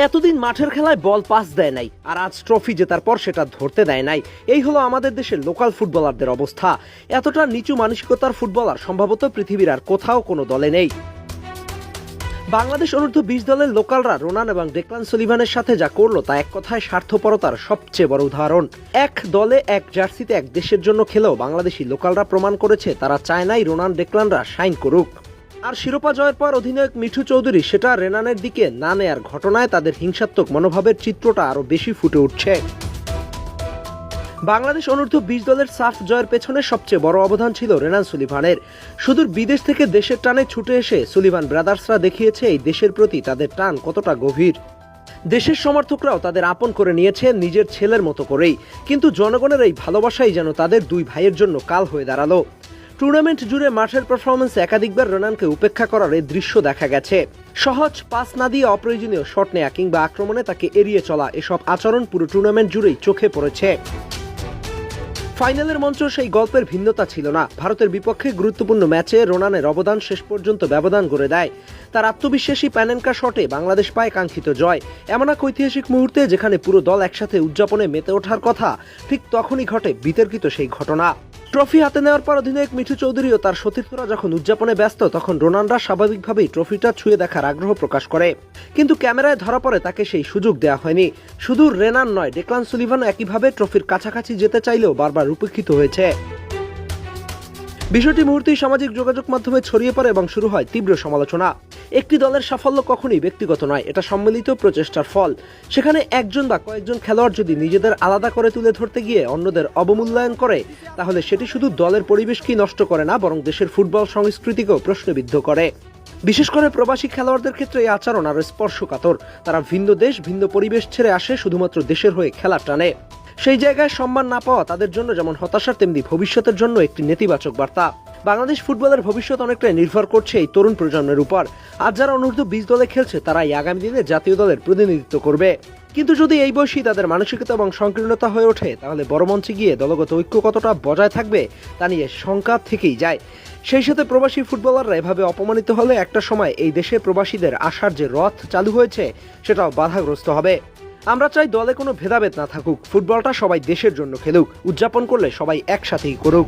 এতদিন মাঠের খেলায় বল পাস দেয় নাই, আর আজ ট্রফি জেতার পর সেটা ধরতে দেয় নাই। এই হলো আমাদের দেশের লোকাল ফুটবলারদের অবস্থা। এতটা নিচু মানসিকতার ফুটবলার সম্ভবত পৃথিবীর আর কোথাও কোনো দলে নেই। বাংলাদেশ অনূর্ধ্ব 20 দলের লোকালরা রোনান এবং ডেকলান সলিভানের সাথে যা করলো তা এক কথায় স্বার্থপরতার সবচেয়ে বড় উদাহরণ। এক দলে এক জার্সিতে এক দেশের জন্য খেলেও বাংলাদেশি লোকালরা প্রমাণ করেছে তারা চায় নাই রোনান ডেকলানরা শাইন করুক। আর শিরোপা জয়ের পর অধিনায়ক মিঠু চৌধুরী সেটা রেনানের দিকে না নেয়ার ঘটনায় তাদের হিংসাত্মক মনোভাবের চিত্রটা আরো বেশি ফুটে উঠছে। বাংলাদেশ অনূর্ধ্ব 20 দলের সাফ জয়ের পেছনে সবচেয়ে বড় অবদান ছিল রেনান সুলিভানের। সুদূর বিদেশ থেকে দেশের টানে ছুটে এসে সুলিভান ব্রাদার্সরা দেখিয়েছে এই দেশের প্রতি তাদের টান কতটা গভীর। দেশের সমর্থকরাও তাদের আপন করে নিয়েছে নিজের ছেলের মতো করেই। কিন্তু জনগণের এই ভালোবাসাই যেন তাদের দুই ভাইয়ের জন্য কাল হয়ে দাঁড়ালো। টুর্নামেন্ট জুড়ে মাঠের পারফরমেন্সে একাধিকবার রেনানকে উপেক্ষা করার এই দৃশ্য দেখা গেছে। সহজ পাস না দিয়ে অপ্রয়োজনীয় শট নেয়া কিংবা আক্রমণে তাকে এড়িয়ে চলা, এসব আচরণ পুরো টুর্নামেন্ট জুড়েই চোখে পড়েছে। ফাইনালের মঞ্চ সেই গল্পের ভিন্নতা ছিল না। ভারতের বিপক্ষে গুরুত্বপূর্ণ ম্যাচে রোনানের অবদান শেষ পর্যন্ত ব্যবধান গড়ে দেয়। তার আত্মবিশ্বাসী প্যানেনকা শটে বাংলাদেশ পায় কাঙ্ক্ষিত জয়। এমন এক ঐতিহাসিক মুহূর্তে যেখানে পুরো দল একসাথে উদযাপনে মেতে ওঠার কথা, ঠিক তখনই ঘটে বিতর্কিত সেই ঘটনা। ট্রফি হাতে নেওয়ার পর অধিনায়ক মিঠু চৌধুরী ও তার সতীর্থরা যখন উদযাপনে ব্যস্ত, তখন রোনানরা স্বাভাবিকভাবেই ট্রফিটা ছুঁয়ে দেখার আগ্রহ প্রকাশ করে। কিন্তু ক্যামেরায় ধরা পড়ে তাকে সেই সুযোগ দেওয়া হয়নি। শুধু রেনান নয়, ডেকলান সুলিভান একইভাবে ট্রফির কাছাকাছি যেতে চাইলেও বারবার উপেক্ষিত হয়েছে। বিষয়টি মুহূর্তেই সামাজিক যোগাযোগ মাধ্যমে ছড়িয়ে পড়ে এবং শুরু হয় তীব্র সমালোচনা। একটি দলের সাফল্য কখনোই ব্যক্তিগত নয়, এটা সম্মিলিত প্রচেষ্টার ফল। সেখানে একজন বা কয়েকজন খেলোয়াড় যদি নিজেদের আলাদা করে তুলে ধরতে গিয়ে অন্যদের অবমূল্যায়ন করে, তাহলে সেটি শুধু দলের পরিবেশকেই নষ্ট করে না, বরং দেশের ফুটবল সংস্কৃতিকেও প্রশ্নবিদ্ধ করে। বিশেষ করে প্রবাসী খেলোয়াড়দের ক্ষেত্রে এই আচরণ আরো স্পর্শকাতর। তারা ভিন্ন দেশ, ভিন্ন পরিবেশ ছেড়ে আসে শুধুমাত্র দেশের হয়ে খেলার টানে। সেই জায়গায় সম্মান না পাওয়া তাদের জন্য যেমন হতাশার, তেমনি ভবিষ্যতের জন্য একটি নেতিবাচক বার্তা। বাংলাদেশ ফুটবলের ভবিষ্যৎ অনেকটাই নির্ভর করছে এই তরুণ প্রজন্মের উপর। আজ যারা অনূর্ধ্ব 20 দলে খেলছে তারাই আগামী দিনে জাতীয় দলের প্রতিনিধিত্ব করবে। কিন্তু যদি এই বয়সী তাদের মানসিকতা এবং সংকীর্ণতা হয়ে ওঠে, তাহলে বড় মঞ্চে গিয়ে দলগত ঐক্য কতটা বজায় থাকবে তা নিয়ে শঙ্কা থেকেই যায়। সেই সাথে প্রবাসী ফুটবলাররা এভাবে অপমানিত হলে একটা সময় এই দেশে প্রবাসীদের আসার যে রথ চালু হয়েছে সেটাও বাধাগ্রস্ত হবে। আমরা চাই দলে কোনো ভেদাভেদ না থাকুক, ফুটবলটা সবাই দেশের জন্য খেলুক, উদযাপন করলে সবাই একসাথেই করুক।